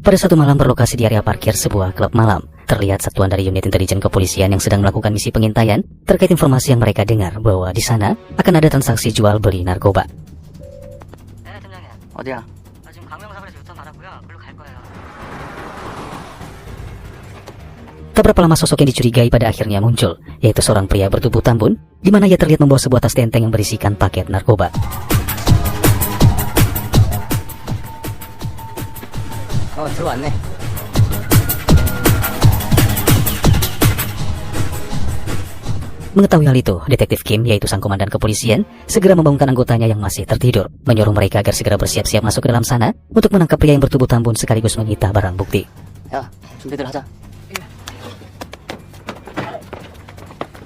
Pada satu malam berlokasi di area parkir sebuah klub malam, terlihat satuan dari unit intelijen kepolisian yang sedang melakukan misi pengintaian terkait informasi yang mereka dengar bahwa di sana akan ada transaksi jual beli narkoba. Tak berapa lama sosok yang dicurigai pada akhirnya muncul, yaitu seorang pria bertubuh tambun, di mana ia terlihat membawa sebuah tas tenteng yang berisikan paket narkoba. Mengetahui hal itu, Detektif Kim, yaitu sang komandan kepolisian, segera membangunkan anggotanya yang masih tertidur, menyuruh mereka agar segera bersiap-siap masuk ke dalam sana untuk menangkap pria yang bertubuh tambun sekaligus menyita barang bukti. 야, 준비들 하자.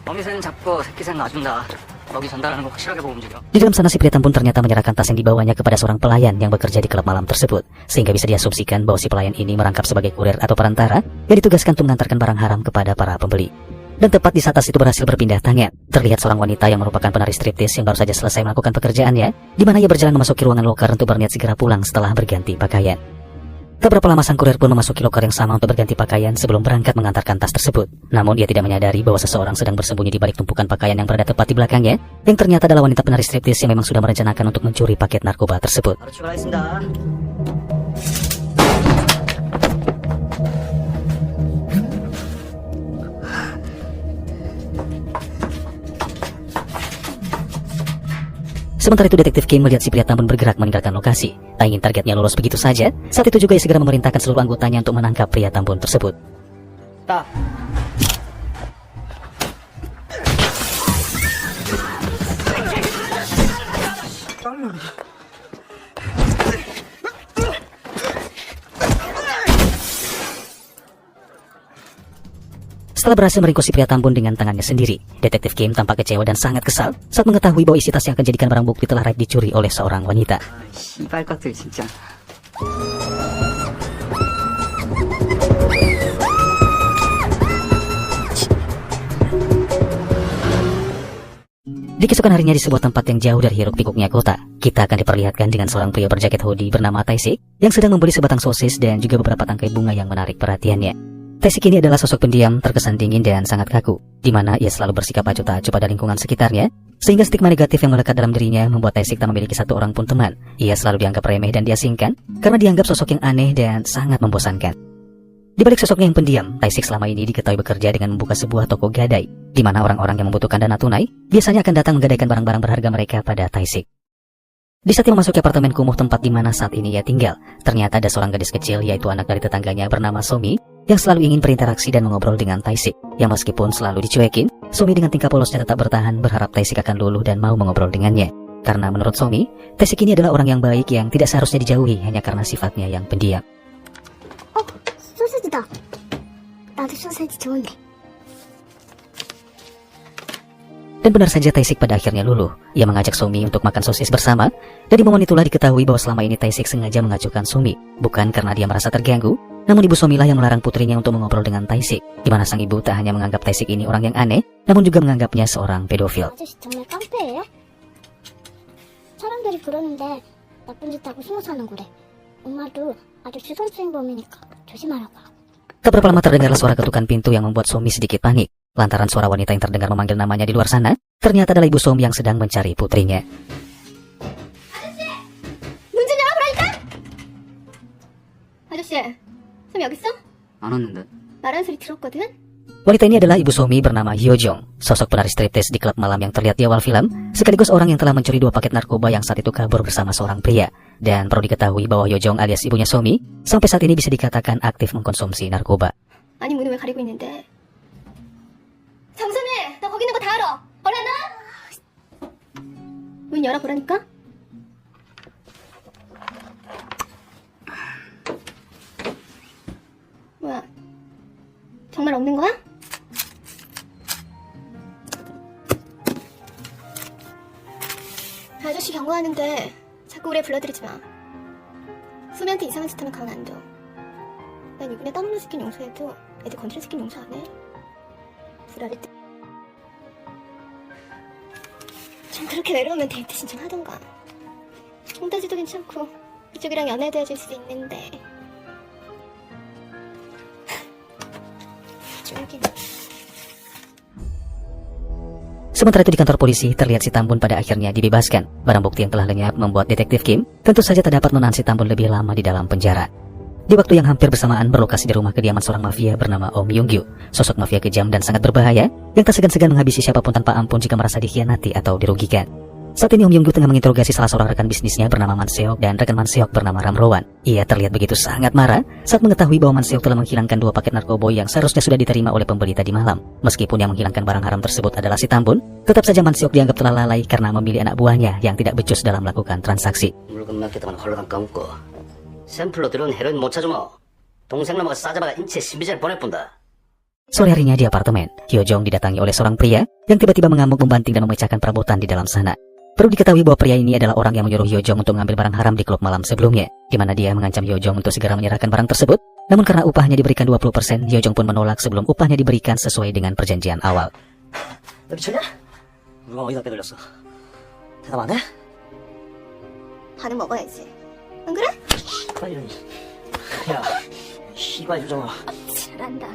어미새는 잡고 새끼새는 놔준다. 먹이 전달하는 거 확실하게 보고 움직여. Di dalam sana si pria tambun ternyata menyerahkan tas yang dibawanya kepada seorang pelayan yang bekerja di klub malam tersebut, sehingga bisa diasumsikan bahwa si pelayan ini merangkap sebagai kurir atau perantara yang ditugaskan untuk mengantarkan barang haram kepada para pembeli. Dan tepat di saat tas itu berhasil berpindah tangan, terlihat seorang wanita yang merupakan penari striptis yang baru saja selesai melakukan pekerjaannya, di mana ia berjalan memasuki ruangan loker untuk berniat segera pulang setelah berganti pakaian. Tak berapa lama sang kurir pun memasuki loker yang sama untuk berganti pakaian sebelum berangkat mengantarkan tas tersebut. Namun ia tidak menyadari bahwa seseorang sedang bersembunyi di balik tumpukan pakaian yang berada tepat di belakangnya, yang ternyata adalah wanita penari striptis yang memang sudah merencanakan untuk mencuri paket narkoba tersebut. Sementara itu Detektif Kim melihat si pria tambun bergerak meninggalkan lokasi. Tak ingin targetnya lolos begitu saja, saat itu juga ia segera memerintahkan seluruh anggotanya untuk menangkap pria tambun tersebut. Setelah berhasil meringkus si pria tambun dengan tangannya sendiri, Detektif Kim tampak kecewa dan sangat kesal saat mengetahui bahwa isi tas yang akan jadikan barang bukti telah raib dicuri oleh seorang wanita. 이빨 것들 진짜. Di keesokan harinya di sebuah tempat yang jauh dari hiruk pikuknya kota, kita akan diperlihatkan dengan seorang pria berjaket hoodie bernama Taisik yang sedang membeli sebatang sosis dan juga beberapa tangkai bunga yang menarik perhatiannya. Taisik ini adalah sosok pendiam, terkesan dingin dan sangat kaku, di mana ia selalu bersikap acuh tak acuh pada lingkungan sekitarnya, sehingga stigma negatif yang melekat dalam dirinya membuat Taisik tak memiliki satu orang pun teman. Ia selalu dianggap remeh dan diasingkan karena dianggap sosok yang aneh dan sangat membosankan. Di balik sosoknya yang pendiam, Taisik selama ini diketahui bekerja dengan membuka sebuah toko gadai, di mana orang-orang yang membutuhkan dana tunai biasanya akan datang menggadaikan barang-barang berharga mereka pada Taisik. Di saat ia memasuki apartemen kumuh tempat di mana saat ini ia tinggal, ternyata ada seorang gadis kecil yaitu anak dari tetangganya bernama Somi yang selalu ingin berinteraksi dan mengobrol dengan Taisik. Yang meskipun selalu dicuekin, Somi dengan tingkah polosnya tetap bertahan berharap Taisik akan luluh dan mau mengobrol dengannya. Karena menurut Somi, Taisik ini adalah orang yang baik yang tidak seharusnya dijauhi hanya karena sifatnya yang pendiam. Oh, 소세지다. 나도 소세지 좋은데. Dan benar saja Taisik pada akhirnya luluh. Ia mengajak Somi untuk makan sosis bersama, dan di momen itulah diketahui bahwa selama ini Taisik sengaja mengacuhkan Somi, bukan karena dia merasa terganggu, namun ibu Somi lah yang melarang putrinya untuk mengobrol dengan Taisik, di mana sang ibu tak hanya menganggap Taisik ini orang yang aneh, namun juga menganggapnya seorang pedofil. 아저씨 정말 깡패예요? 사람들이 그러는데 나쁜 짓 하고 숨어 사는 거래. 엄마도 아저씨 성추행범이니까 조심하라고. Tak berapa lama terdengarlah suara ketukan pintu yang membuat Somi sedikit panik. Lantaran suara wanita yang terdengar memanggil namanya di luar sana, ternyata adalah ibu Somi yang sedang mencari putrinya. 아저씨! 문 좀 열어보라니까! 아저씨, 소미 여기 있어? 안 왔는데. 말하는 소리 들었거든? Wanita ini adalah ibu Somi bernama Hyojong, sosok penari striptease di klub malam yang terlihat di awal film, sekaligus orang yang telah mencuri 2 paket narkoba yang saat itu kabur bersama seorang pria. Dan perlu diketahui bahwa Hyojong alias ibunya Somi, sampai saat ini bisa dikatakan aktif mengkonsumsi narkoba. 아니 문을 왜 가리고 있는데? 정소미! 너 거기 있는 거 다 알아! 얼른 나! 문 열어보라니까? 뭐야? 정말 없는 거야? 아저씨 경고하는데 자꾸 우리 불러들이지 마. 소미한테 이상한 짓 하면 가만 안 둬. 난 이번에 땀 흘려 시킨 용서해도 애들 건드려 시킨 용서 안 해. 불알을 좀 그렇게 외로우면 데이트 신청하던가. 홍다지도 괜찮고 이쪽이랑 연애도 해줄 수도 있는데 쫄긴. Sementara itu di kantor polisi, terlihat si Tambun pada akhirnya dibebaskan. Barang bukti yang telah lenyap membuat detektif Kim tentu saja tak dapat menahan si Tambun lebih lama di dalam penjara. Di waktu yang hampir bersamaan berlokasi di rumah kediaman seorang mafia bernama Om Yong-gyu, sosok mafia kejam dan sangat berbahaya yang tak segan-segan menghabisi siapapun tanpa ampun jika merasa dikhianati atau dirugikan. Saat ini Om Yong-gyu tengah menginterogasi salah seorang rekan bisnisnya bernama Man Seok dan rekan Man Seok bernama Ram Rowan. Ia terlihat begitu sangat marah saat mengetahui bahwa Man Seok telah menghilangkan 2 paket narkoba yang seharusnya sudah diterima oleh pembeli tadi malam. Meskipun yang menghilangkan barang haram tersebut adalah si Tambun, tetap saja Man Seok dianggap telah lalai karena memilih anak buahnya yang tidak becus dalam melakukan transaksi. 물건 맡겼다만 헐렁한 까먹고 샘플로 들어온 헤로인 못 찾으면 동생 넘어가 싸잡아가 인체 신비자를 보내본다. Sore harinya di apartemen, Hyo Jong didatangi oleh seorang pria yang tiba-tiba mengamuk, membanting dan memecahkan perabotan di dalam sana. Perlu diketahui bahwa pria ini adalah orang yang menyuruh Hyo Jong untuk mengambil barang haram di klub malam sebelumnya, di mana dia mengancam Hyo Jong untuk segera menyerahkan barang tersebut. Namun karena upahnya diberikan 20%, Hyo Jong pun menolak sebelum upahnya diberikan sesuai dengan perjanjian awal. 너 미쳤냐? 물건 어디다 빼돌렸어? 대답 안 해? 반은 먹어야지. 안 그래? 빨리 이러니. 야, 씨발 유정아. 잘한다.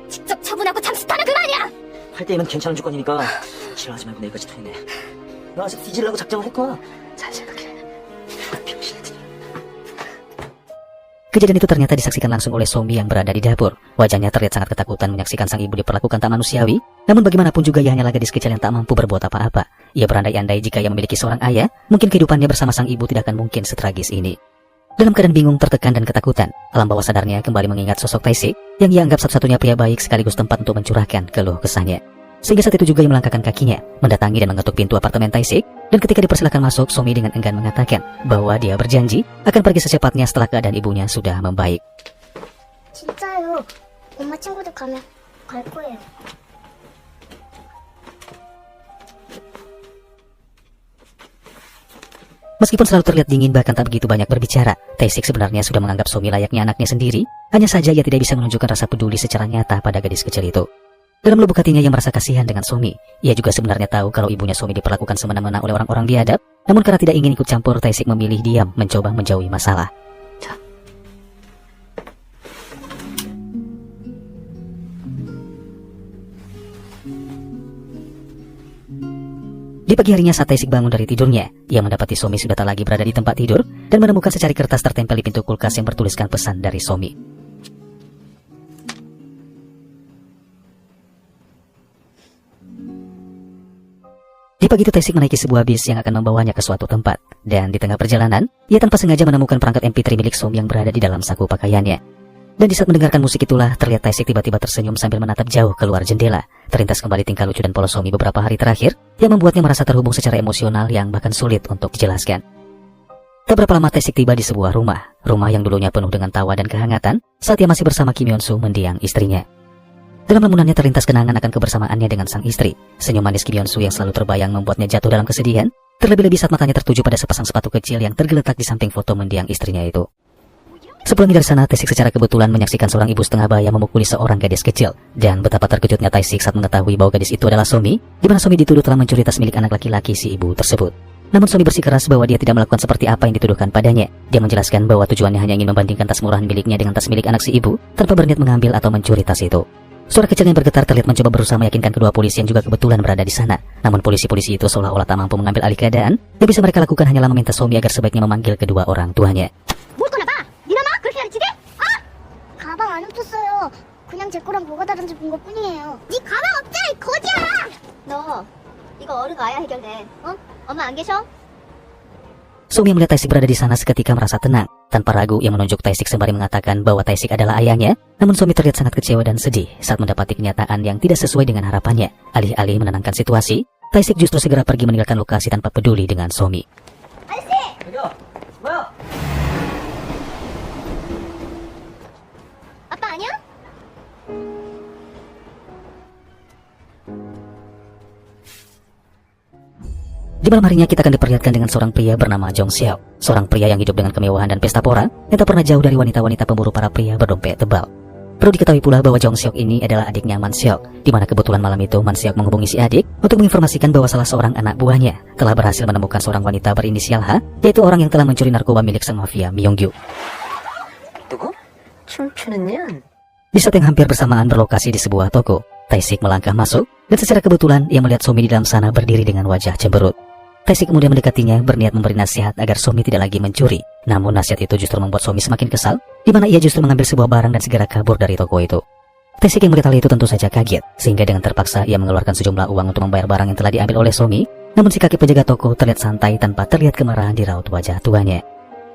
직접 처분하고 잠수타는 그만이야! 할 때면 괜찮은 조건이니까 싫어하지 말고 내일까지 토해내. 너 아직 뒤지려고 작정을 했구나. 잘 생각해. 병신들. Kejadian itu ternyata disaksikan langsung oleh Somi yang berada di dapur. Wajahnya terlihat sangat ketakutan menyaksikan sang ibu diperlakukan tak manusiawi. Namun bagaimanapun juga ia hanyalah gadis kecil yang tak mampu berbuat apa-apa. Ia berandai-andai jika ia memiliki seorang ayah, mungkin kehidupannya bersama sang ibu tidak akan mungkin setragis ini. Dalam keadaan bingung, tertekan dan ketakutan, alam bawah sadarnya kembali mengingat sosok Tae-sik yang ia anggap satu-satunya pria baik sekaligus tempat untuk mencurahkan keluh kesahnya. Sehingga saat itu juga ia melangkahkan kakinya, mendatangi dan mengetuk pintu apartemen Tae-sik, dan ketika dipersilakan masuk, Somi dengan enggan mengatakan bahwa dia berjanji akan pergi secepatnya setelah keadaan ibunya sudah membaik. 진짜요. 엄마 친구들 가면 갈 거예요. Meskipun selalu terlihat dingin bahkan tak begitu banyak berbicara, Tae-sik sebenarnya sudah menganggap Somi layaknya anaknya sendiri. Hanya saja ia tidak bisa menunjukkan rasa peduli secara nyata pada gadis kecil itu. Dalam lubuk hatinya yang merasa kasihan dengan Somi, ia juga sebenarnya tahu kalau ibunya Somi diperlakukan semena-mena oleh orang-orang biadab. Namun karena tidak ingin ikut campur, Tae-sik memilih diam, mencoba menjauhi masalah. Di pagi harinya saat Tae-sik bangun dari tidurnya, ia mendapati Somi sudah tak lagi berada di tempat tidur dan menemukan secari kertas tertempel di pintu kulkas yang bertuliskan pesan dari Somi. Di pagi itu Tae-sik menaiki sebuah bis yang akan membawanya ke suatu tempat, dan di tengah perjalanan, ia tanpa sengaja menemukan perangkat MP3 milik Somi yang berada di dalam saku pakaiannya. Dan di saat mendengarkan musik itulah, terlihat Tae-sik tiba-tiba tersenyum sambil menatap jauh keluar jendela. Terlintas kembali tingkah lucu dan polos Somi beberapa hari terakhir, yang membuatnya merasa terhubung secara emosional yang bahkan sulit untuk dijelaskan. Tak berapa lama Tae-sik tiba di sebuah rumah yang dulunya penuh dengan tawa dan kehangatan, saat ia masih bersama Kim Yeon-soo mendiang istrinya. Dalam lamunannya terlintas kenangan akan kebersamaannya dengan sang istri. Senyum manis Kim Yeon-soo yang selalu terbayang membuatnya jatuh dalam kesedihan, terlebih-lebih saat matanya tertuju pada sepasang sepatu kecil yang tergeletak di samping foto mendiang istrinya itu. Sebelumnya dari sana, Tae-sik secara kebetulan menyaksikan seorang ibu setengah baya memukuli seorang gadis kecil. Dan betapa terkejutnya Tae-sik saat mengetahui bahwa gadis itu adalah Somi, di mana Somi dituduh telah mencuri tas milik anak laki-laki si ibu tersebut. Namun Somi bersikeras bahwa dia tidak melakukan seperti apa yang dituduhkan padanya. Dia menjelaskan bahwa tujuannya hanya ingin membandingkan tas murahan miliknya dengan tas milik anak si ibu, tanpa berniat mengambil atau mencuri tas itu. Suara kecil yang bergetar terlihat mencoba berusaha meyakinkan kedua polisi yang juga kebetulan berada di sana. Namun polisi-polisi itu seolah-olah tak mampu mengambil alih keadaan. Yang bisa mereka lakukan hanyalah meminta Somi agar sebaiknya memanggil kedua orang tuanya. 가방 안 훔쳤어요. 그냥 제 거랑 뭐가 다른지 본 것뿐이에요. 네 가방 없잖아, 이 거지야! 너 이거 어른 와야 해결돼. 어? 엄마 안 계셔? Somi melihat Tae-sik berada di sana seketika merasa tenang. Tanpa ragu ia menunjuk Tae-sik sembari mengatakan bahwa Tae-sik adalah ayahnya. Namun Somi terlihat sangat kecewa dan sedih saat mendapati kenyataan yang tidak sesuai dengan harapannya. Alih-alih menenangkan situasi, Tae-sik justru segera pergi meninggalkan lokasi tanpa peduli dengan Somi. 아빠 아니야? Di malam harinya kita akan diperlihatkan dengan seorang pria bernama Jong Seok. Seorang pria yang hidup dengan kemewahan dan pesta pora, yang tak pernah jauh dari wanita-wanita pemburu para pria berdompet tebal. Perlu diketahui pula bahwa Jong Seok ini adalah adiknya Man Seok, di mana kebetulan malam itu Man Seok menghubungi si adik untuk menginformasikan bahwa salah seorang anak buahnya telah berhasil menemukan seorang wanita berinisial H, yaitu orang yang telah mencuri narkoba milik sang mafia Mi Yong-gyu. 누구? 춤추는 년? Di saat yang hampir bersamaan berlokasi di sebuah toko, Tae-sik melangkah masuk dan secara kebetulan ia melihat Somi di dalam sana berdiri dengan wajah cemberut. Tae-sik kemudian mendekatinya berniat memberi nasihat agar Somi tidak lagi mencuri. Namun nasihat itu justru membuat Somi semakin kesal, di mana ia justru mengambil sebuah barang dan segera kabur dari toko itu. Tae-sik yang melihat hal itu tentu saja kaget, sehingga dengan terpaksa ia mengeluarkan sejumlah uang untuk membayar barang yang telah diambil oleh Somi. Namun si kakek penjaga toko terlihat santai tanpa terlihat kemarahan di raut wajah tuanya.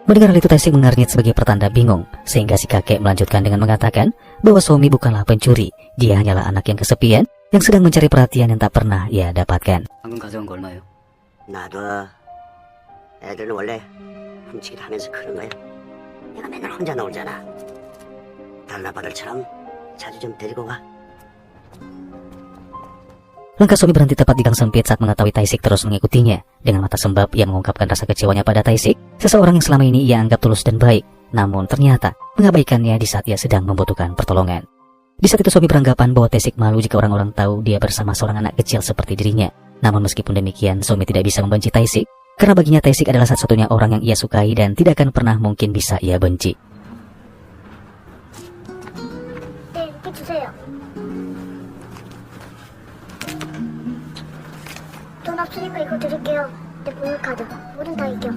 Mendengar hal itu, Tae-sik mengernyit sebagai pertanda bingung, sehingga si kakek melanjutkan dengan mengatakan bahwa Somi bukanlah pencuri, dia hanyalah anak yang kesepian yang sedang mencari perhatian yang tak pernah ia dapatkan. 방금 가져온 거 얼마예요? 나도 애들은 원래 훔치기도 하면서 그런 거야. 내가 맨날 혼자 놀잖아. 달라바들처럼 자주 좀 데리고 가. Langkah Somi berhenti tepat di gang sempit saat mengetahui Tae-sik terus mengikutinya. Dengan mata sembab, ia mengungkapkan rasa kecewanya pada Tae-sik, seseorang yang selama ini ia anggap tulus dan baik, namun ternyata mengabaikannya di saat ia sedang membutuhkan pertolongan. Di saat itu Somi beranggapan bahwa Tae-sik malu jika orang-orang tahu dia bersama seorang anak kecil seperti dirinya. Namun meskipun demikian, Somi tidak bisa membenci Tae-sik, karena baginya Tae-sik adalah satu-satunya orang yang ia sukai dan tidak akan pernah mungkin bisa ia benci. 네, 이렇게 주세요. 돈 없으니까 이거 드릴게요. 내 보물카드. 뭐든 다 이겨.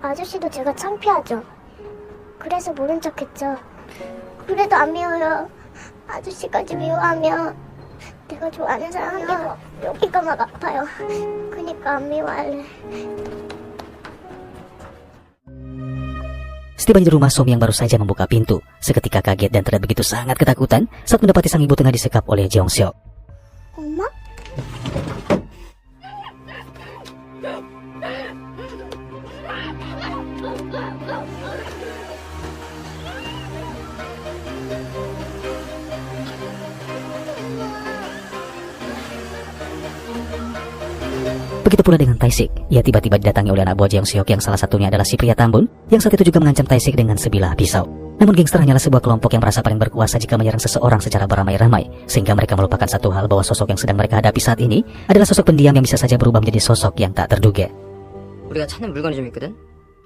아저씨도 제가 창피하죠. 그래서 모른 척했죠. 그래도 안 미워요. 아저씨까지 미워하면 내가 좋아하는 사람이야. 여기가 막 아파요. 그니까 안 미워할래. Setibanya di rumah, Somi yang baru saja membuka pintu seketika kaget dan terlihat begitu sangat ketakutan saat mendapati sang ibu tengah disekap oleh Jeong-seok. 엄마? Begitu pula dengan Tae-sik, ia tiba-tiba didatangi oleh anak buah Jeong-seok yang salah satunya adalah si pria tambun yang saat itu juga mengancam Tae-sik dengan sebilah pisau. Namun gangster hanyalah sebuah kelompok yang merasa paling berkuasa jika menyerang seseorang secara beramai-ramai, sehingga mereka melupakan satu hal bahwa sosok yang sedang mereka hadapi saat ini adalah sosok pendiam yang bisa saja berubah menjadi sosok yang tak terduga. 우리가 찾는 물건이 좀 있거든?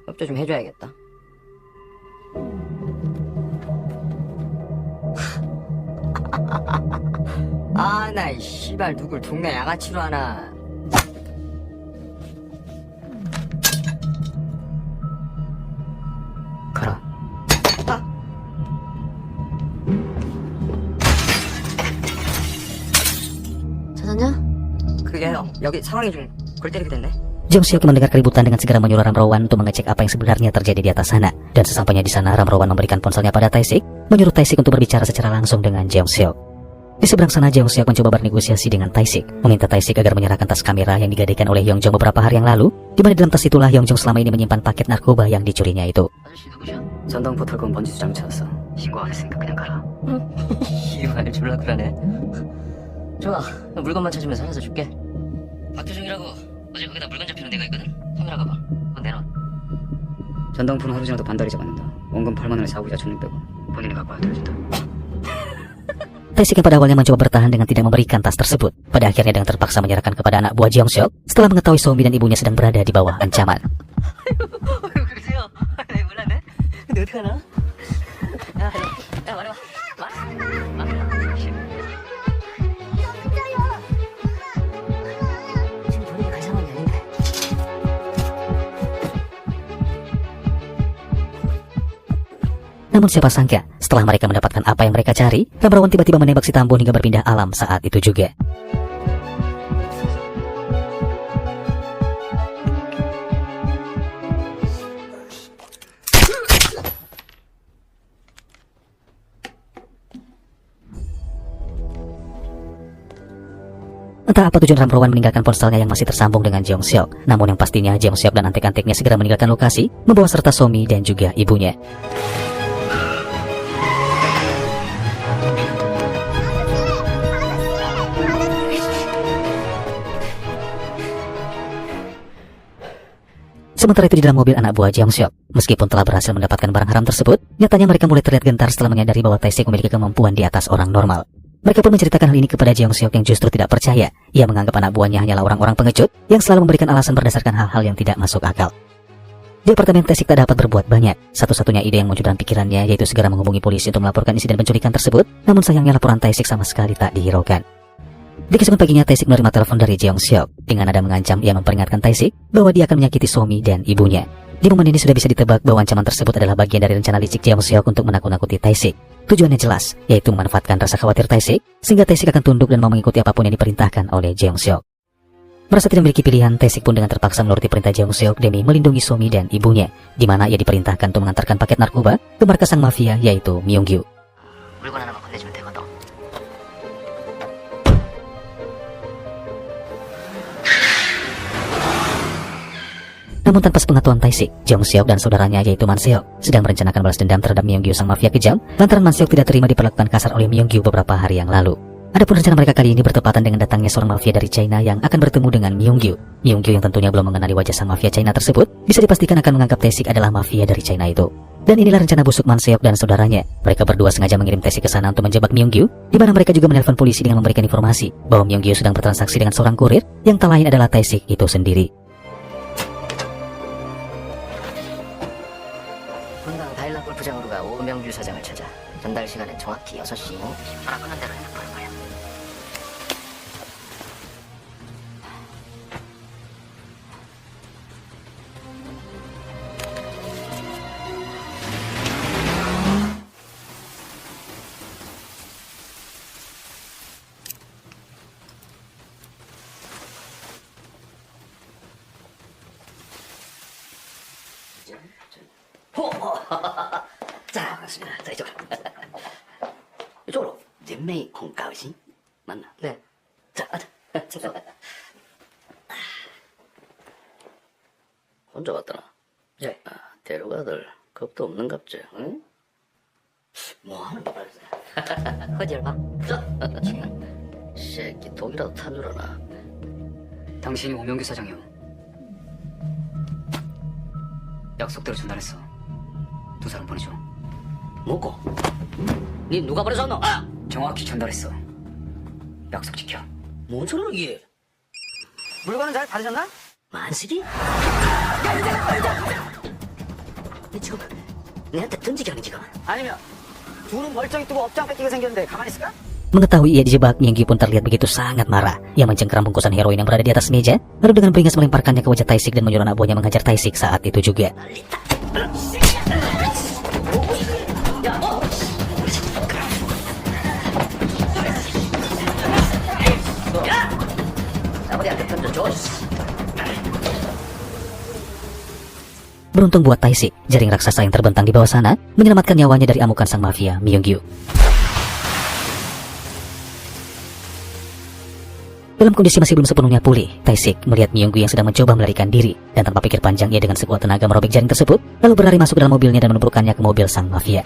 협조 좀 해줘야겠다. 아, 나 이 씨발 누굴 동네 양아치로 하나. 가라. 찾았냐? 그게요. 여기 상황이 좀 골 때리게 됐네. Jeong-seok mendengar keributan dengan segera menyuruh Ramrowan untuk mengecek apa yang sebenarnya terjadi di atas sana. Dan sesampainya di sana, Ramrowan memberikan ponselnya pada Tae-sik, menyuruh Tae-sik untuk berbicara secara langsung dengan Jeong-seok. Di seberang sana, Jeong-seok mencoba bernegosiasi dengan Tae-sik, meminta Tae-sik agar menyerahkan tas kamera yang digadaikan oleh Hyung-jong beberapa hari yang lalu, di mana dalam tas itulah Hyung-jong selama ini menyimpan paket narkoba yang dicurinya itu. 아저씨 누구셔? 전당포 털건 번지 수장 찾았어. 신고하겠으니까 그냥 가라. 이말 졸라 그러네. 좋아, 물건만 찾으면 살려서 줄게. 박효정이라고. 어제 거기다 물건 잡히는 데가 있거든. 카메라 가봐. 그거 내놔. 전당포는 하루 지나도 반달이 잡았는다. 원금 8만 원에 사고자 1,600원. 본인이 갖고 와야 들어준다. Tae-sik yang pada awalnya mencoba bertahan dengan tidak memberikan tas tersebut, pada akhirnya dengan terpaksa menyerahkan kepada anak buah Jeong-seok setelah mengetahui Somi dan ibunya sedang berada di bawah ancaman. 그러세요? 네, 몰랐네. 근데 어떡하나? 야, 말해봐. 지금 본인이 갈 상황이 아닌데. Namun siapa sangka, setelah mereka mendapatkan apa yang mereka cari, Ramrowan tiba-tiba menembak si tambun hingga berpindah alam saat itu juga. Entah apa tujuan Ramrowan meninggalkan ponselnya yang masih tersambung dengan Jeong-seok, namun yang pastinya Jeong-seok dan antek-anteknya segera meninggalkan lokasi, membawa serta Somi dan juga ibunya. Sementara itu di dalam mobil anak buah Jeong-seok, meskipun telah berhasil mendapatkan barang haram tersebut, nyatanya mereka mulai terlihat gentar setelah menyadari bahwa Tae-sik memiliki kemampuan di atas orang normal. Mereka pun menceritakan hal ini kepada Jeong-seok yang justru tidak percaya. Ia menganggap anak buahnya hanyalah orang-orang pengecut yang selalu memberikan alasan berdasarkan hal-hal yang tidak masuk akal. Di apartemen Tae-sik tak dapat berbuat banyak. Satu-satunya ide yang muncul dalam pikirannya yaitu segera menghubungi polisi untuk melaporkan insiden penculikan tersebut. Namun sayangnya laporan Tae-sik sama sekali tak dihiraukan. Di keesokan paginya Tae-sik menerima telepon dari Jeong-seok dengan nada mengancam. Ia memperingatkan Tae-sik bahwa dia akan menyakiti Somi dan ibunya. Di momen ini sudah bisa ditebak bahwa ancaman tersebut adalah bagian dari rencana licik Jeong-seok untuk menakut-nakuti Tae-sik. Tujuannya jelas, yaitu memanfaatkan rasa khawatir Tae-sik sehingga Tae-sik akan tunduk dan mau mengikuti apapun yang diperintahkan oleh Jeong-seok. Merasa tidak memiliki pilihan, Tae-sik pun dengan terpaksa menuruti perintah Jeong-seok demi melindungi Somi dan ibunya, di mana ia diperintahkan untuk mengantarkan paket narkoba ke markas sang mafia yaitu Myung-gyu. 물건 하나만 건네주면 되거든. Namun tanpa sepengetahuan Tae-sik, Jeong-seok dan saudaranya yaitu Man-seok sedang merencanakan balas dendam terhadap Myung-gyu sang mafia kejam lantaran Man-seok tidak terima diperlakukan kasar oleh Myung-gyu beberapa hari yang lalu. Adapun rencana mereka kali ini bertepatan dengan datangnya seorang mafia dari China yang akan bertemu dengan Myung-gyu. Myung-gyu yang tentunya belum mengenali wajah sang mafia China tersebut, bisa dipastikan akan menganggap Tae-sik adalah mafia dari China itu. Dan inilah rencana busuk Man-seok dan saudaranya. Mereka berdua sengaja mengirim Tae-sik ke sana untuk menjebak Myung-gyu, di mana mereka juga menelpon polisi dengan memberikan informasi bahwa Myung-gyu sedang bertransaksi dengan seorang kurir yang tak lain adalah Tae-sik itu sendiri. 분당 다일라 골프장으로 가 오명규 사장을 찾아. 전달 시간은 정확히 6시. 하나 끝난 대로 해놓을 거야. 자, 반갑습니다. 자, 이쪽으로. 이쪽으로. 젠메이 콩가오신 맞나? 네. 자, 잠깐만. 혼자 왔더나? 네. 아, 데려가들 겁도 없는갑지, 응? 뭐 하는 거야, 말이야? 허지열 봐. 새끼 독이라도 탄 줄 아나? 당신이 오명규 사장이요. 약속대로 전달했어. 두 사람 보내줘. 뭐고? 니 누가 버려줬노? 아! 정확히 전달했어. 약속 지켜. 뭔 소리야, 이게? 물건은 잘 받으셨나? 만식이? 니 지금 내한테 던지게 하는 지가? 아니면 두 눈 멀쩡히 뜨고 업장 뺏기게 생겼는데 가만히 있을까? Mengetahui ia dijebak, Myung-gyu pun terlihat begitu sangat marah. Ia mencengkeram bungkusan heroin yang berada di atas meja, lalu dengan beringas melemparkannya ke wajah Tae-sik dan menyuruh anak buahnya menghajar Tae-sik saat itu juga. 아버지한테 던져줘. Beruntung buat Tae-sik, jaring raksasa yang terbentang di bawah sana menyelamatkan nyawanya dari amukan sang mafia Myung-gyu. Dalam kondisi masih belum sepenuhnya pulih, Tae-sik melihat Myung-gyu yang sedang mencoba melarikan diri, dan tanpa pikir panjang ia dengan sekuat tenaga merobek jaring tersebut, lalu berlari masuk dalam mobilnya dan menumpukannya ke mobil sang mafia.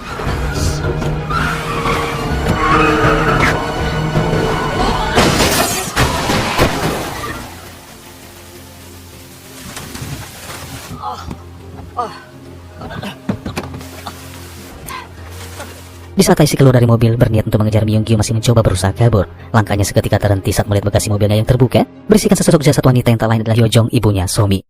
Di saat Tae-sik keluar dari mobil berniat untuk mengejar Myung-gyu masih mencoba berusaha kabur. Langkahnya seketika terhenti saat melihat bagasi mobilnya yang terbuka, berisikan sesosok jasad wanita yang tak lain adalah Hyojong, ibunya Somi.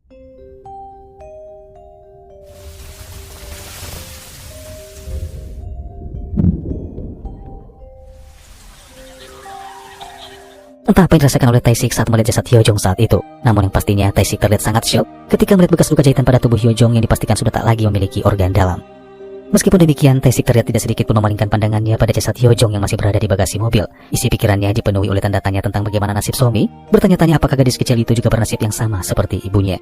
Entah apa yang dirasakan oleh Tae-sik saat melihat jasad Hyojong saat itu. Namun yang pastinya Tae-sik terlihat sangat syok ketika melihat bekas luka jahitan pada tubuh Hyojong yang dipastikan sudah tak lagi memiliki organ dalam. Meskipun demikian, Tae-sik terlihat tidak sedikit pun memalingkan pandangannya pada jasad Hyojong yang masih berada di bagasi mobil. Isi pikirannya dipenuhi oleh tanda tanya tentang bagaimana nasib Somi, bertanya-tanya apakah gadis kecil itu juga bernasib yang sama seperti ibunya.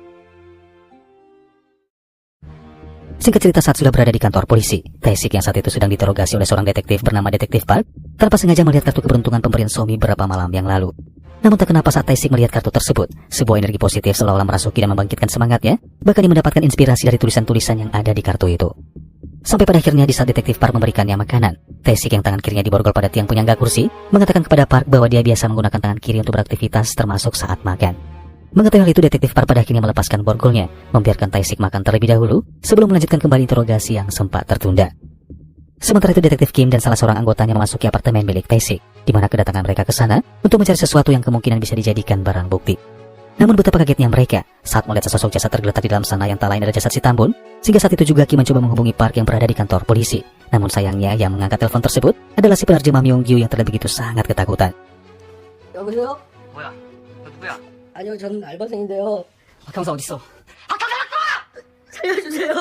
Singkat cerita, saat sudah berada di kantor polisi, Tae-sik yang saat itu sedang diinterogasi oleh seorang detektif bernama Detektif Park, tanpa sengaja melihat kartu keberuntungan pemberian Somi beberapa malam yang lalu. Namun tak kenapa saat Tae-sik melihat kartu tersebut, sebuah energi positif seolah-olah merasuki dan membangkitkan semangatnya, bahkan dia mendapatkan inspirasi dari tulisan-tulisan yang ada di kartu itu. Sampai pada akhirnya di saat Detektif Park memberikannya makanan, Tae-sik yang tangan kirinya diborgol pada tiang penyangga kursi, mengatakan kepada Park bahwa dia biasa menggunakan tangan kiri untuk beraktivitas termasuk saat makan. Mengetahui hal itu, Detektif Park pada akhirnya melepaskan borgolnya, membiarkan Tae-sik makan terlebih dahulu, sebelum melanjutkan kembali interogasi yang sempat tertunda. Sementara itu Detektif Kim dan salah seorang anggotanya memasuki apartemen milik Tae-sik, di mana kedatangan mereka ke sana untuk mencari sesuatu yang kemungkinan bisa dijadikan barang bukti. Namun betapa kagetnya mereka saat melihat sesosok jasad tergeletak di dalam sana yang tak lain adalah jasad si Tambun. Sehingga saat itu juga Ki mencoba menghubungi Park yang berada di kantor polisi. Namun sayangnya yang mengangkat telepon tersebut adalah si penerjemah Myung-gyu yang terlihat begitu sangat ketakutan. 여보세요? 뭐야? 너 누구야? 아니요, 저는 알바생인데요. 박형사 어딨어? 살려주세요.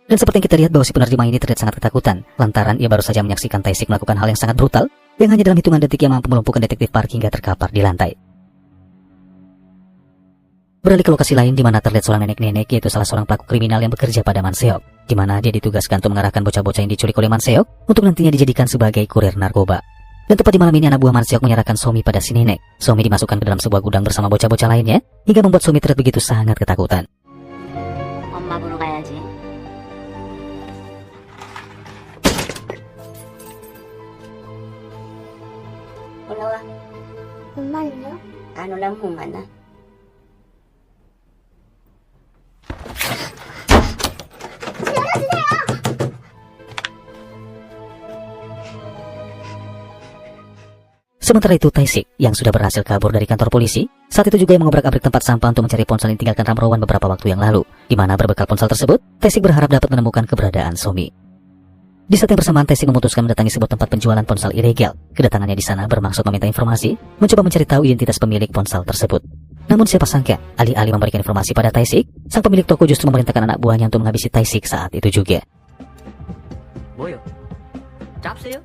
Dan seperti yang kita lihat bahwa si penerjemah ini terlihat sangat ketakutan lantaran ia baru saja menyaksikan Tae-sik melakukan hal yang sangat brutal yang hanya dalam hitungan detik yang mampu melumpuhkan detektif Park hingga terkapar di lantai. Beralih ke lokasi lain di mana terlihat seorang nenek-nenek yaitu salah seorang pelaku kriminal yang bekerja pada Manseok, di mana dia ditugaskan untuk mengarahkan bocah-bocah yang diculik oleh Manseok untuk nantinya dijadikan sebagai kurir narkoba. Dan tepat di malam ini anak buah Manseok menyerahkan Somi pada si nenek. Somi dimasukkan ke dalam sebuah gudang bersama bocah-bocah lainnya hingga membuat Somi terlihat begitu sangat ketakutan. 엄마 보러 가야지. 올라와. 엄마는요? 안 올라오면 못 만나. Sementara itu Tae-sik yang sudah berhasil kabur dari kantor polisi, saat itu juga yang mengobrak-abrik tempat sampah untuk mencari ponsel yang ditinggalkan Ramrowan beberapa waktu yang lalu, di mana berbekal ponsel tersebut, Tae-sik berharap dapat menemukan keberadaan Somi. Di saat yang bersamaan Tae-sik memutuskan mendatangi sebuah tempat penjualan ponsel ilegal. Kedatangannya di sana bermaksud meminta informasi, mencoba mencari tahu identitas pemilik ponsel tersebut. Namun siapa sangka, alih-alih memberikan informasi pada Tae-sik, sang pemilik toko justru memerintahkan anak buahnya untuk menghabisi Tae-sik saat itu juga. 뭐요? 짭세요?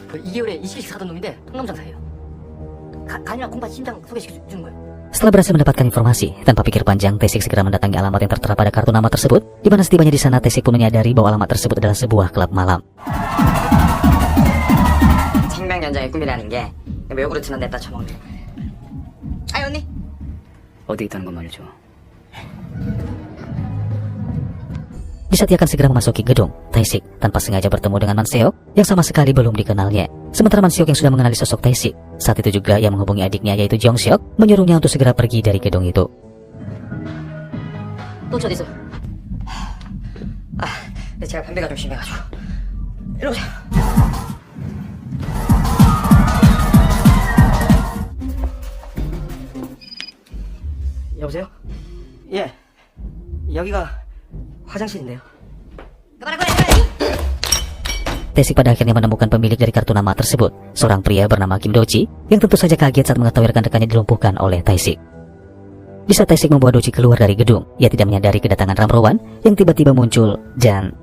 그 2개월에 20씩 사던 놈인데 통남장사예요. 간이랑 콩팥 심장 소개시켜주는 거예요. Setelah berhasil mendapatkan informasi, tanpa pikir panjang, Tae-sik segera mendatangi alamat yang tertera pada kartu nama tersebut, di mana setibanya di sana Tae-sik pun menyadari bahwa alamat tersebut adalah sebuah klub malam. 생명연장의 꿈이라는 게 요구르트나 냅다 처먹는 거야. 아이 언니 어디 있다는 건 말해줘. Di saat ia akan segera memasuki gedung, Tae-sik tanpa sengaja bertemu dengan Manseok yang sama sekali belum dikenalnya. Sementara Manseok yang sudah mengenali sosok Tae-sik, saat itu juga ia menghubungi adiknya yaitu Jong-seok, menyuruhnya untuk segera pergi dari gedung itu. 또 어디 있어? 제가 담배가 좀 심해가지고. 일로 오세요. 여보세요? 예. 여기가 화장실인데요. Tae-sik pada akhirnya menemukan pemilik dari kartu nama tersebut, seorang pria bernama Kim Do-chi, yang tentu saja kaget saat mengetahui rekan-rekannya dilumpuhkan oleh Tae-sik. Di saat Tae-sik membawa Do-chi keluar dari gedung, ia tidak menyadari kedatangan Ramrowan yang tiba-tiba muncul dan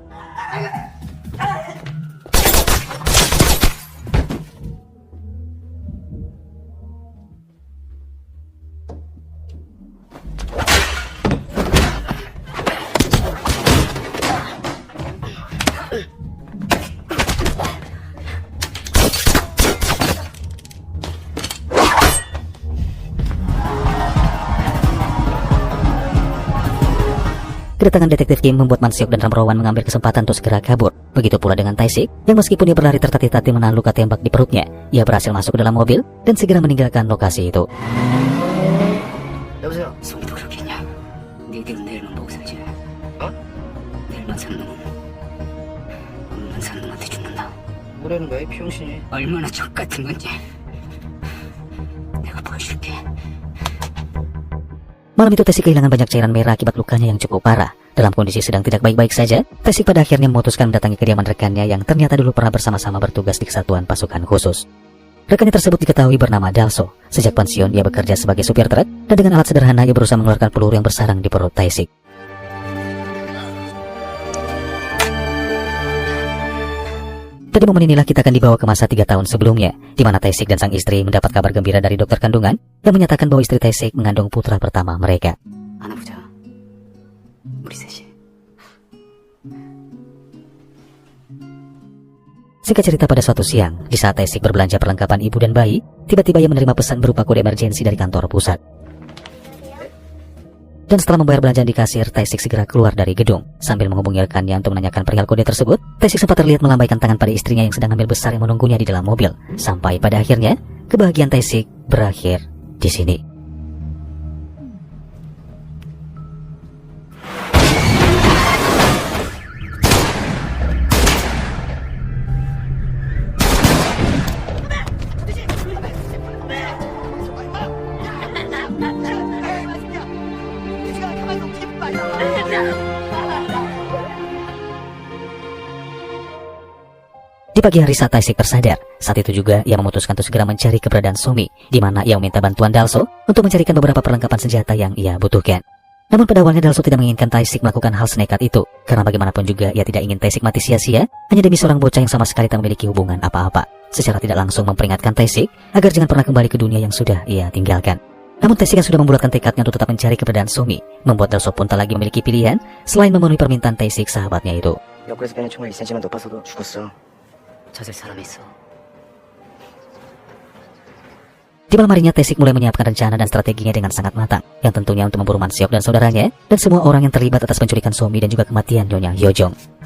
kedatangan detektif Kim membuat Manseok dan Ramrowan mengambil kesempatan untuk segera kabur. Begitu pula dengan Tae-sik, yang meskipun dia berlari tertatih-tatih menahan luka tembak di perutnya, ia berhasil masuk ke dalam mobil dan segera meninggalkan lokasi itu. 여보세요? 손도 그렇게 했냐? 니들은 내일만 보고 살지. 어? 내일만 사는 놈은 오늘만 사는 놈한테 죽는다. 뭐라는 거야 이 비용신이? 얼마나 적 같은 건지 내가 보여줄게. Malam itu Tae-sik kehilangan banyak cairan merah akibat lukanya yang cukup parah. Dalam kondisi sedang tidak baik-baik saja, Tae-sik pada akhirnya memutuskan mendatangi kediaman rekannya yang ternyata dulu pernah bersama-sama bertugas di kesatuan pasukan khusus. Rekannya tersebut diketahui bernama Dalso. Sejak pensiun ia bekerja sebagai supir truk dan dengan alat sederhana ia berusaha mengeluarkan peluru yang bersarang di perut Tae-sik. Pada momen inilah kita akan dibawa ke masa 3 tahun sebelumnya, di mana Tae-sik dan sang istri mendapat kabar gembira dari dokter kandungan yang menyatakan bahwa istri Tae-sik mengandung putra pertama mereka. 안아보자. 우리 셋이. Singkat cerita, pada suatu siang, di saat Tae-sik berbelanja perlengkapan ibu dan bayi, tiba-tiba ia menerima pesan berupa kode emergensi dari kantor pusat. Dan setelah membayar belanjaan di kasir, Tae-sik segera keluar dari gedung. Sambil menghubungi rekannya untuk menanyakan perihal kode tersebut, Tae-sik sempat terlihat melambaikan tangan pada istrinya yang sedang ambil besar yang menunggunya di dalam mobil. Sampai pada akhirnya, kebahagiaan Tae-sik berakhir di sini. Di pagi hari saat Tae-sik tersadar, saat itu juga ia memutuskan untuk segera mencari keberadaan Somi, di mana ia meminta bantuan Dalso untuk mencarikan beberapa perlengkapan senjata yang ia butuhkan. Namun pada awalnya Dalso tidak menginginkan Tae-sik melakukan hal senekat itu, karena bagaimanapun juga ia tidak ingin Tae-sik mati sia-sia hanya demi seorang bocah yang sama sekali tak memiliki hubungan apa-apa. Secara tidak langsung memperingatkan Tae-sik agar jangan pernah kembali ke dunia yang sudah ia tinggalkan. Namun Tae-sik yang sudah membulatkan tekadnya untuk tetap mencari keberadaan Somi, membuat Dalso pun tak lagi memiliki pilihan selain memenuhi permintaan Tae-sik sahabatnya itu. 옆구리에서 빼낸 총알 2cm만 높아서도 죽었어. 찾을 사람이 있어. Di malam harinya Tae-sik mulai menyiapkan rencana dan strateginya dengan sangat matang, yang tentunya untuk memburu Man Seok dan saudaranya, dan semua orang yang terlibat atas penculikan Somi dan juga kematian Nyonya Hyojong.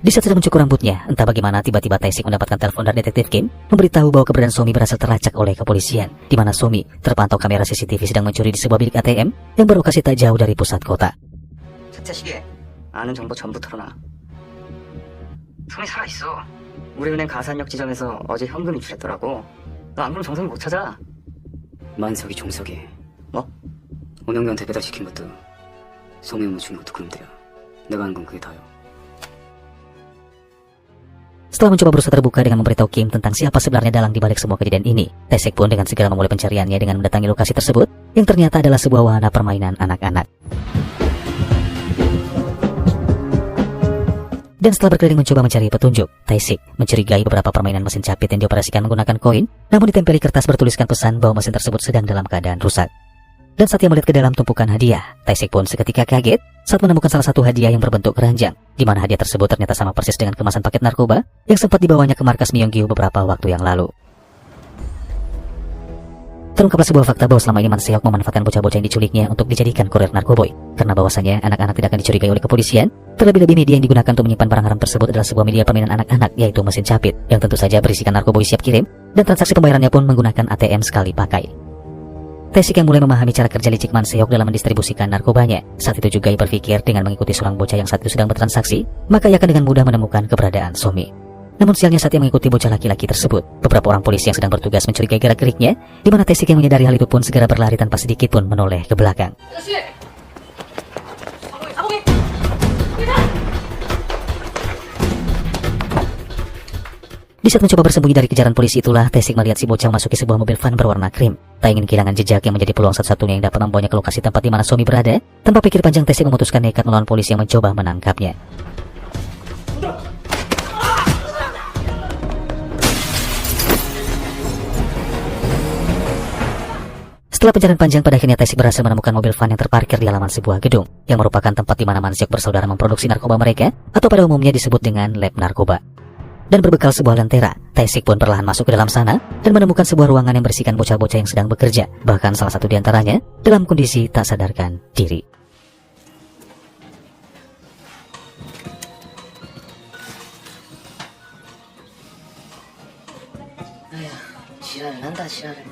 Di saat sedang mencukur rambutnya, entah bagaimana tiba-tiba Tae-sik mendapatkan telepon dari detektif Kim memberitahu bahwa keberadaan Somi berhasil terlacak oleh kepolisian, di mana Somi terpantau kamera CCTV sedang mencuri di sebuah bilik ATM yang berlokasi tak jauh dari pusat kota. 첫째 시계 아는 정보 전부 털어놔. 손이 살아있어. 우리 은행 가산역 지점에서 어제 현금 인출했더라고. 너 안 그러면 정성이 못 찾아. 만석이 종석이. 뭐? 오명규한테 배달시킨 것도 소미 업무 중인 것도 그놈들이야. 내가 하는 건 그게 다야. Setelah mencoba berusaha terbuka dengan memberitahu Kim tentang siapa sebenarnya dalang di balik semua kejadian ini, Tae-sik pun dengan segera memulai pencariannya dengan mendatangi lokasi tersebut yang ternyata adalah sebuah wahana permainan anak-anak. Dan setelah berkeliling mencoba mencari petunjuk, Tae-sik mencurigai beberapa permainan mesin capit yang dioperasikan menggunakan koin, namun ditempeli kertas bertuliskan pesan bahwa mesin tersebut sedang dalam keadaan rusak. Dan saat ia melihat ke dalam tumpukan hadiah, Tae-sik pun seketika kaget saat menemukan salah satu hadiah yang berbentuk keranjang, di mana hadiah tersebut ternyata sama persis dengan kemasan paket narkoba yang sempat dibawanya ke markas Myeonggi beberapa waktu yang lalu. Terungkaplah sebuah fakta bahwa selama ini Man Seok memanfaatkan bocah-bocah yang diculiknya untuk dijadikan kurir narkoboy, karena bahwasanya anak-anak tidak akan dicurigai oleh kepolisian. Terlebih-lebih media yang digunakan untuk menyimpan barang haram tersebut adalah sebuah media permainan anak-anak, yaitu mesin capit, yang tentu saja berisikan narkoboy siap kirim, dan transaksi pembayarannya pun menggunakan ATM sekali pakai. Tae-sik yang mulai memahami cara kerja licik Man Seok dalam mendistribusikan narkobanya. Saat itu juga ia berpikir dengan mengikuti seorang bocah yang saat itu sedang bertransaksi, maka ia akan dengan mudah menemukan keberadaan Somi. Namun sialnya saat ia mengikuti bocah laki-laki tersebut, beberapa orang polisi yang sedang bertugas mencurigai gerak-geriknya, di mana Tae-sik yang menyadari hal itu pun segera berlari tanpa sedikit pun menoleh ke belakang. Di saat mencoba bersembunyi dari kejaran polisi itulah, Tae-sik melihat si bocah memasuki sebuah mobil van berwarna krim. Tak ingin kehilangan jejak yang menjadi peluang satu-satunya yang dapat membawanya ke lokasi tempat di mana Somi berada. Tanpa pikir panjang, Tae-sik memutuskan nekat melawan polisi yang mencoba menangkapnya. Setelah pencarian panjang, pada akhirnya Tae-sik berhasil menemukan mobil van yang terparkir di halaman sebuah gedung, yang merupakan tempat di mana Man Seok bersaudara memproduksi narkoba mereka, atau pada umumnya disebut dengan lab narkoba. Dan berbekal sebuah lentera, Tae-sik pun perlahan masuk ke dalam sana dan menemukan sebuah ruangan yang berisikan bocah-bocah yang sedang bekerja, bahkan salah satu di antaranya dalam kondisi tak sadarkan diri. 지랄을 한다 지랄을.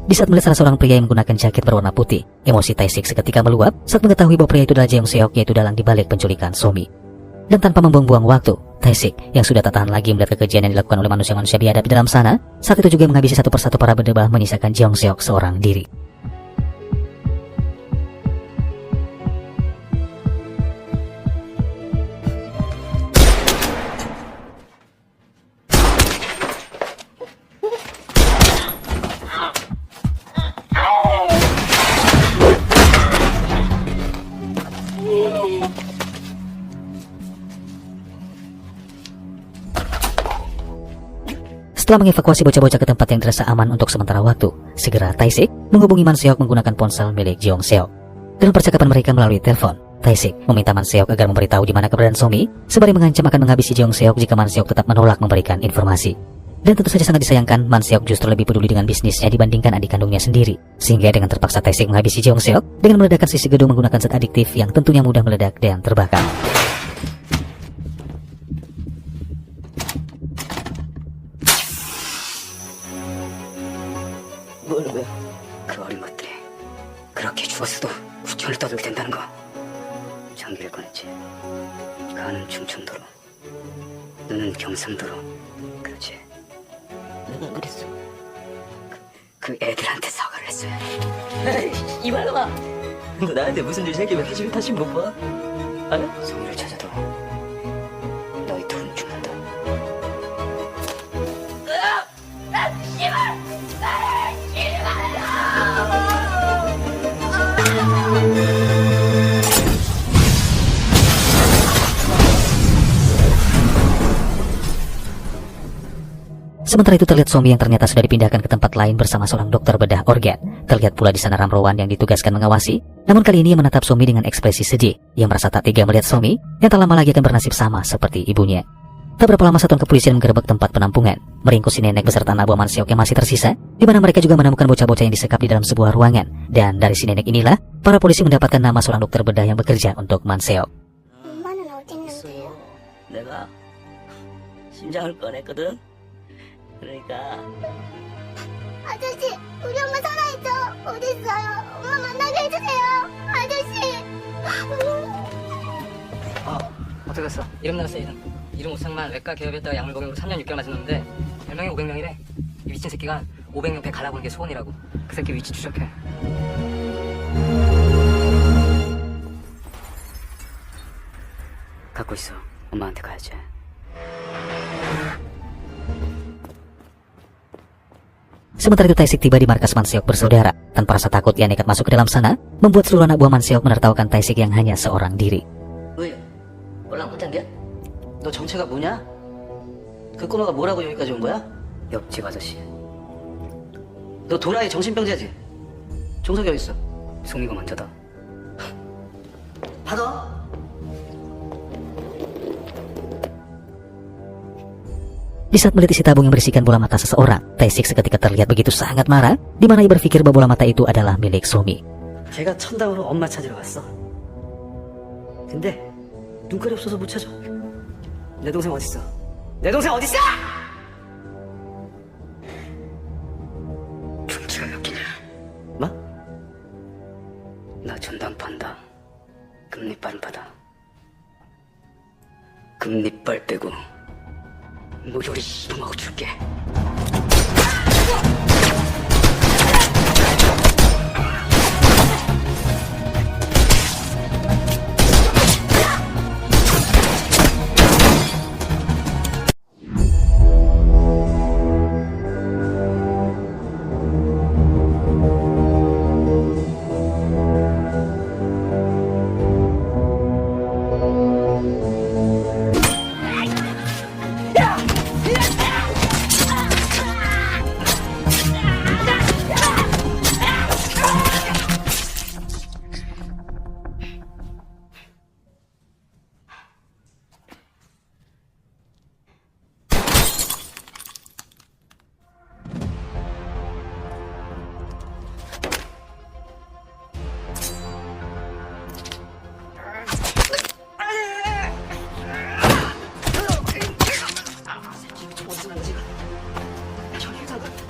Di saat melihat salah seorang pria yang menggunakan jaket berwarna putih, emosi Tae-sik seketika meluap saat mengetahui bahwa pria itu adalah Jeong Seok, yaitu dalang di balik penculikan Somi. Dan tanpa membuang-buang waktu, Tae-sik yang sudah tak tahan lagi melihat kekejian yang dilakukan oleh manusia-manusia biadab di dalam sana, saat itu juga menghabisi satu persatu para berdebah, menyisakan Jeong Seok seorang diri. Setelah mengevakuasi bocah-bocah ke tempat yang dirasa aman untuk sementara waktu, segera Tae-sik menghubungi Man Seok menggunakan ponsel milik Jeong Seok. Dalam percakapan mereka melalui telepon, Tae-sik meminta Man Seok agar memberitahu di mana keberadaan Somi, sembari mengancam akan menghabisi Jeong Seok jika Man Seok tetap menolak memberikan informasi. Dan tentu saja sangat disayangkan, Man Seok justru lebih peduli dengan bisnisnya dibandingkan adik kandungnya sendiri, sehingga dengan terpaksa Tae-sik menghabisi Jeong Seok dengan meledakkan sisi gedung menggunakan zat adiktif yang tentunya mudah meledak dan terbakar. 왜? 그 어린 것들이 그렇게 죽었어도 국경을 떠들게 된다는 거. 장기를 꺼냈지. 가는 충청도로, 눈은 경상도로, 내가 그랬어. 그 애들한테 사과를 했어야 해. 이발놈아, 너 나한테 무슨 일 생기면 다시 못 봐. 알아? 성희를 찾아도 너희 둘은 죽는다. Sementara itu terlihat Somi yang ternyata sudah dipindahkan ke tempat lain bersama seorang dokter bedah organ. Terlihat pula di sana Ramrowan yang ditugaskan mengawasi. Namun kali ini ia menatap Somi dengan ekspresi sedih. Ia merasa tak tega melihat Somi yang tak lama lagi akan bernasib sama seperti ibunya. Tak berapa lama satuan kepolisian menggerebek tempat penampungan, meringkus si nenek beserta anak buah Manseok yang masih tersisa, di mana mereka juga menemukan bocah-bocah yang disekap di dalam sebuah ruangan. Dan dari si nenek inilah, para polisi mendapatkan nama seorang dokter bedah yang bekerja untuk Manseok. 엄마는 어디 있는데요? 내가 심장을 꺼냈거든. 그러니까 아저씨, 우리 엄마 살아있죠? 어디 있어요? 엄마 만나게 해주세요. 아저씨. 어떻게 됐어? 이름 나왔어 이름 오상만 외과 개업했다가 약물 복용으로 3년 6개월 맞은 놈인데 별명이 500명이래. 이 미친 새끼가 500명 배 갈아보는 게 소원이라고. 그 새끼 위치 추적해. 갖고 있어. 엄마한테 가야지. Sementara itu Taesik tiba di markas Manseok bersaudara. Tanpa rasa takut ia nekat masuk ke dalam sana, membuat seluruh anak buah Manseok menertawakan Taesik yang hanya seorang diri. 왜? 꼴랑 못한 게? 너 정체가 뭐냐? 그 꼬마가 뭐라고 여기까지 온 거야? 옆집 아저씨. 너 도라이 정신병자지? 종석이 어딨어? 송이가 먼저다. 받아. Di saat melihat isi tabung yang berisikan bola mata seseorang, Taesik seketika terlihat begitu sangat marah, di mana ia berpikir bahwa bola mata itu adalah milik Somi. 걔가 천당으로 엄마 찾으러 갔어. 근데 눈깔이 없어서 못 찾아. 내 동생 어딨어? 내 동생 어딨어? 눈치가 몇 개냐? 뭐? 나 전담 판다. 금리빨 받아. 금리빨 빼고 무조리 씹어먹어 줄게.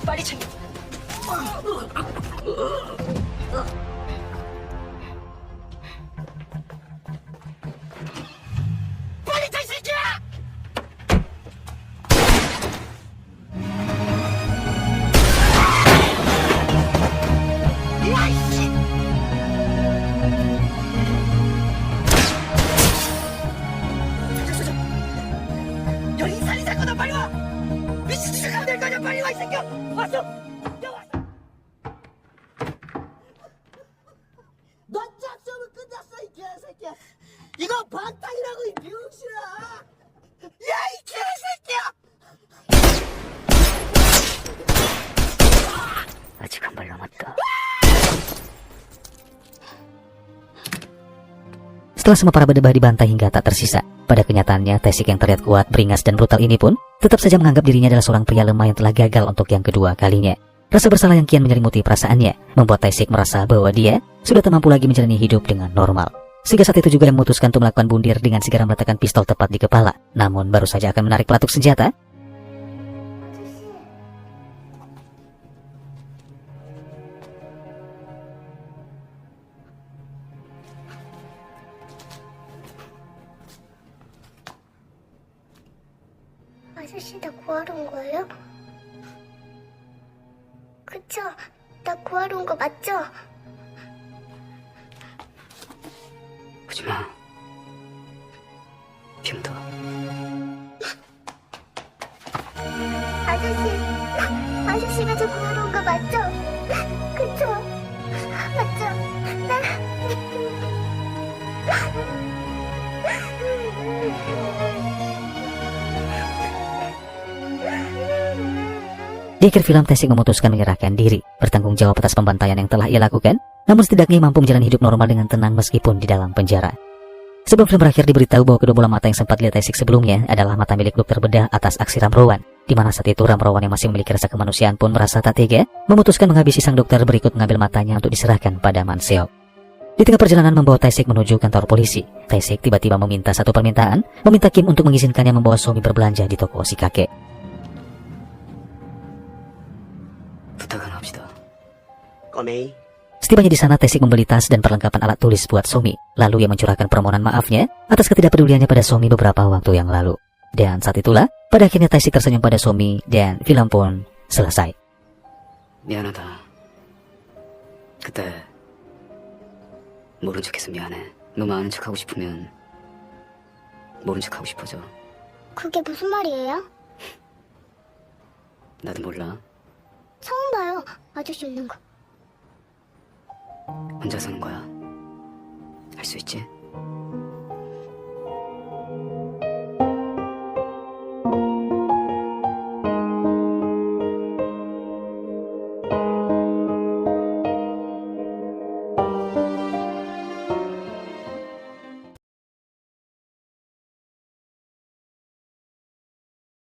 빨리 챙겨. 빨리 잘 새끼야! 야이씨! 여기 살인 사건아, 빨리 와! 미친 짓을 하면 될 거 아니야, 빨리 와, 이 새끼야! 왔어! 야, 왔어! 너 작전은 끝났어, 이 개새끼야! 이거 반탕이라고, 이 병신아! 야, 이 개새끼야! 아직 한 발 남았다. Setelah semua para berdebah dibantai hingga tak tersisa, pada kenyataannya Taesik yang terlihat kuat, beringas dan brutal ini pun tetap saja menganggap dirinya adalah seorang pria lemah yang telah gagal untuk yang kedua kalinya. Rasa bersalah yang kian menyelimuti perasaannya membuat Taesik merasa bahwa dia sudah tak mampu lagi menjalani hidup dengan normal. Sehingga saat itu juga dia memutuskan untuk melakukan bundir dengan segera meletakkan pistol tepat di kepala. Namun baru saja akan menarik pelatuk senjata, 아저씨 나 구하러 온 거예요? 맞죠? 나 구하러 온 거 맞죠? 오지마. 병도. 아저씨가 저 구하러 온 거 맞죠? 그쵸? 맞죠? Di akhir film, Taesik memutuskan menyerahkan diri, bertanggung jawab atas pembantaian yang telah ia lakukan, namun setidaknya mampu menjalani hidup normal dengan tenang meskipun di dalam penjara. Sebelum film berakhir, diberitahu bahwa kedua bola mata yang sempat dilihat Taesik sebelumnya adalah mata milik dokter bedah atas aksi Ramrowan, di mana saat itu Ramrowan yang masih memiliki rasa kemanusiaan pun merasa tak tega, memutuskan menghabisi sang dokter berikut mengambil matanya untuk diserahkan pada Man Seok. Di tengah perjalanan membawa Taesik menuju kantor polisi, Taesik tiba-tiba meminta satu permintaan, meminta Kim untuk mengizinkannya membawa Somi berbelanja di toko si kakek. 부탁 하나 합시다. 꼬메이, Setibanya di sana, Taesik membeli tas dan perlengkapan alat tulis buat Somi. Lalu ia mencurahkan permohonan maafnya atas ketidakpeduliannya pada Somi beberapa waktu yang lalu. Dan saat itulah, pada akhirnya Taesik tersenyum pada Somi dan film pun selesai. 미안하다. 그때 모른 척해서 미안해. 너무 아는 척하고 싶으면 모른 척하고 싶어져. 그게 무슨 말이에요? 나도 몰라. 처음 봐요. 아저씨 웃는 거. 혼자 사는 거야. 할 수 있지?